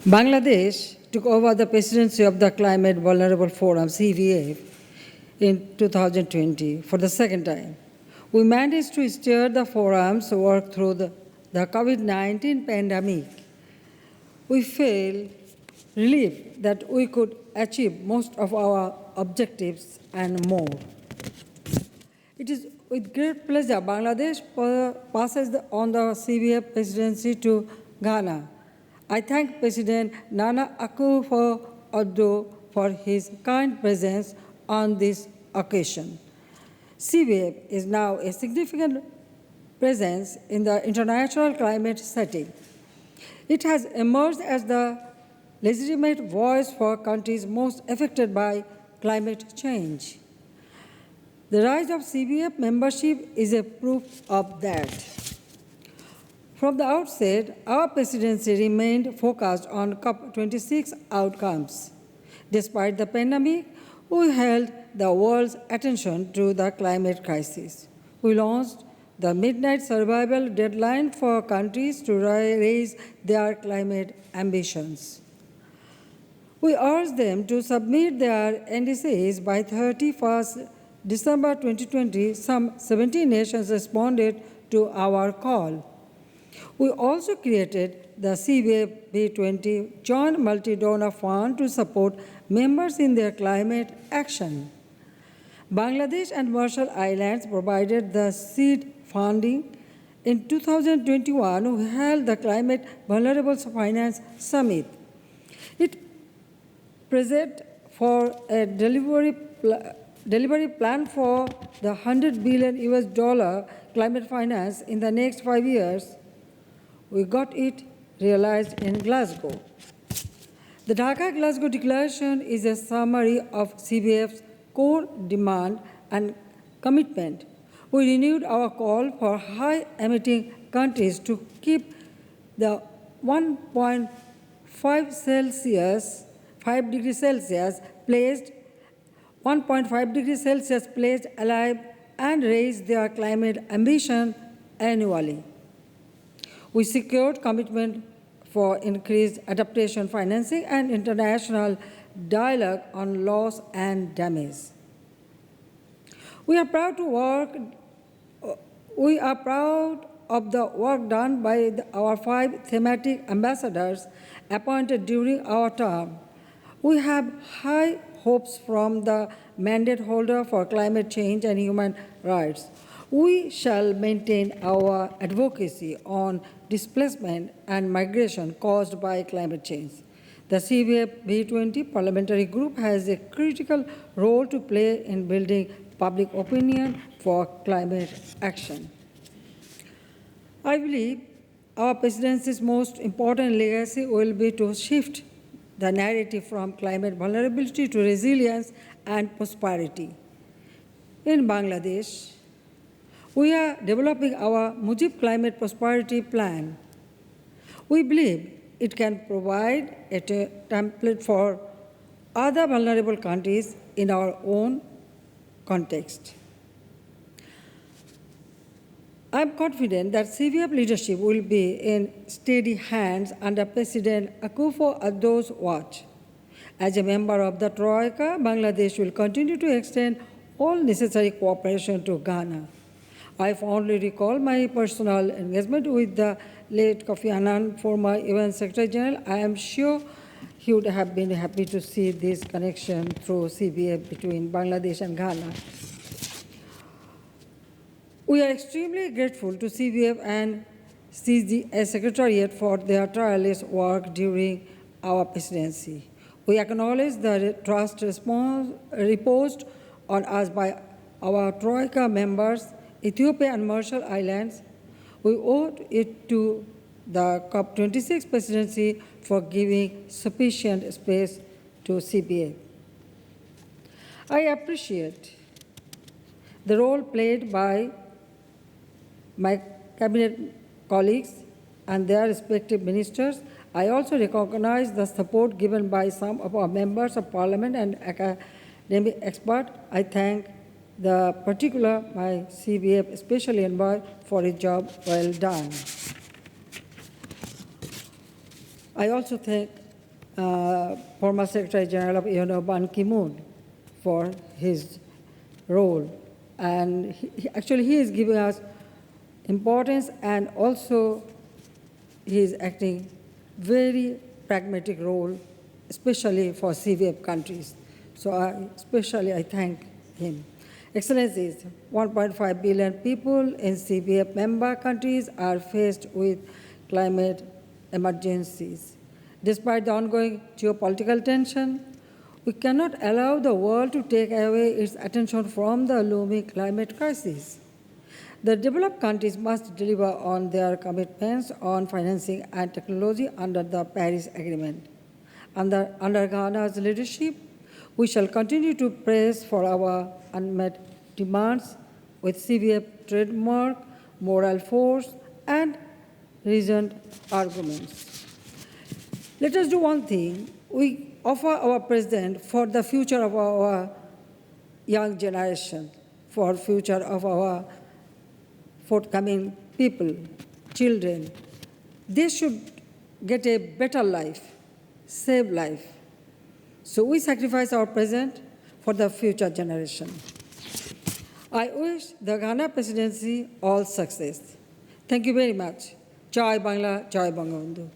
Bangladesh took over the presidency of the Climate Vulnerable Forum, CVF, in 2020 for the second time. We managed to steer the forum's work through the COVID-19 pandemic. We feel relieved that we could achieve most of our objectives and more. It is with great pleasure Bangladesh passes on the CVF presidency to Ghana. I thank President Nana Akufo-Addo for his kind presence on this occasion. CVF is now a significant presence in the international climate setting. It has emerged as the legitimate voice for countries most affected by climate change. The rise of CVF membership is a proof of that. From the outset, our presidency remained focused on COP26 outcomes. Despite the pandemic, we held the world's attention to the climate crisis. We launched the midnight survival deadline for countries to raise their climate ambitions. We urged them to submit their NDCs by 31st December 2020. Some 17 nations responded to our call. We also created the CVF B20 Joint Multi-Donor Fund to support members in their climate action. Bangladesh and Marshall Islands provided the seed funding. In 2021, we held the Climate Vulnerable Finance Summit. It presented for a delivery plan for the $100 billion climate finance in the next 5 years. We got it realized in Glasgow. The Dhaka-Glasgow Declaration is a summary of CVF's core demand and commitment. We renewed our call for high-emitting countries to keep the 1.5 degrees Celsius pledge alive and raise their climate ambition annually. We secured commitment for increased adaptation financing and international dialogue on loss and damage. We are proud of the work done by our 5 thematic ambassadors appointed during our term. We have high hopes from the mandate holder for climate change and human rights. We shall maintain our advocacy on displacement and migration caused by climate change. The CVF B20 Parliamentary Group has a critical role to play in building public opinion for climate action. I believe our presidency's most important legacy will be to shift the narrative from climate vulnerability to resilience and prosperity. In Bangladesh, we are developing our Mujib Climate Prosperity Plan. We believe it can provide a template for other vulnerable countries in our own context. I am confident that CVF leadership will be in steady hands under President Akufo-Addo's watch. As a member of the Troika, Bangladesh will continue to extend all necessary cooperation to Ghana. I fondly recall my personal engagement with the late Kofi Annan, former UN Secretary General. I am sure he would have been happy to see this connection through CVF between Bangladesh and Ghana. We are extremely grateful to CVF and CGS Secretariat for their tireless work during our presidency. We acknowledge the trust reposed on us by our Troika members, Ethiopia and Marshall Islands. We owe it to the COP26 presidency for giving sufficient space to CBA. I appreciate the role played by my cabinet colleagues and their respective ministers. I also recognize the support given by some of our members of parliament and academic experts. I thank my CVF special envoy for his job well done. I also thank former Secretary General of UN, Ban Ki-moon, for his role. And actually, he is giving us importance, and also he is acting very pragmatic role, especially for CVF countries. So I thank him. Excellencies, 1.5 billion people in CVF member countries are faced with climate emergencies. Despite the ongoing geopolitical tension, we cannot allow the world to take away its attention from the looming climate crisis. The developed countries must deliver on their commitments on financing and technology under the Paris Agreement. Under Ghana's leadership, we shall continue to press for our unmet demands with CVF trademark, moral force, and reasoned arguments. Let us do one thing. We offer our President for the future of our young generation, for the future of our forthcoming people, children. They should get a better life, save life. So we sacrifice our present for the future generation. I wish the Ghana presidency all success. Thank you very much. Jai Bangla, Jai Bangabandhu.